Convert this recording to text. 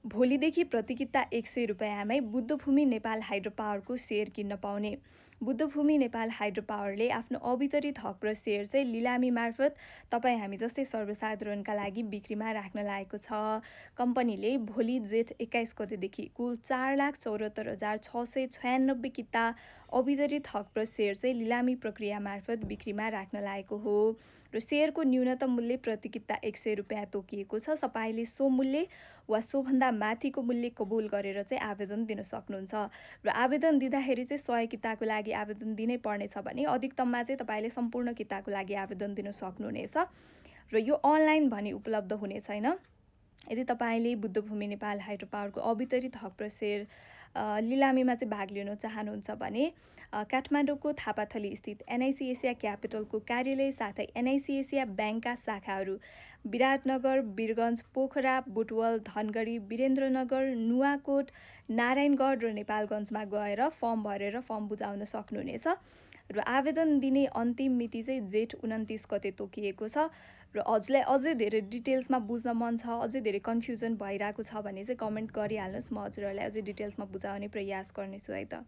भोलिदेखि प्रति किता 100 रुपैयाँमै बुद्धभूमि नेपाल हाइड्रो पावरको सेयर किन्न पाउने। बुद्धभूमि नेपाल हाइड्रो पावरले आफ्नो अवितरित हक र सेयर चाहिँ लिलामी मार्फत तपाईँ हामी जस्तै सर्वसाधारणका लागि बिक्रीमा राख्न लागेको छ। कम्पनीले भोलि जेठ 21 गतेदेखि कुल 4,74,696 किता अवितरित हक र सेयर चाहिँ लिलामी प्रक्रिया मार्फत बिक्रीमा राख्न लागेको हो र सेयरको न्यूनतम मूल्य प्रति किता 100 रुपैयाँ तोकिएको छ। तपाईँले सो मूल्य वा सोभन्दा माथिको मूल्य कबुल गरेर चाहिँ आवेदन दिन सक्नुहुन्छ र आवेदन दिँदाखेरि चाहिँ 100 किताको लागि आवेदन दिनै पर्नेछ भने अधिकतममा चाहिँ तपाईँले सम्पूर्ण किताको लागि आवेदन दिन सक्नुहुनेछ र यो अनलाइन भने उपलब्ध हुने छैन। यदि तपाईँले बुद्धभूमि नेपाल हाइड्रो पावरको अवितरित हक र सेयर लिलामीमा चाहिँ भाग लिन चाहनुहुन्छ भने काठमाडौँको थापाथली स्थित एनआइसी एसिया क्यापिटलको कार्यालय साथै एनआइसी एसिया ब्याङ्कका शाखाहरू विराटनगर, वीरगञ्ज, पोखरा, बुटवल, धनगढी, वीरेन्द्रनगर, नुवाकोट, नारायणगढ र नेपालगञ्जमा गएर फर्म भरेर फर्म बुझाउन सक्नुहुनेछ र आवेदन दिने अन्तिम मिति चाहिँ जेठ 29 गते तोकिएको छ र हजुरलाई अझै धेरै डिटेल्समा बुझ्न मन छ, अझै धेरै कन्फ्युजन भइरहेको छ भने चाहिँ कमेन्ट गरिहाल्नुहोस्, म हजुरहरूलाई अझै डिटेल्समा बुझाउने प्रयास गर्नेछु है त।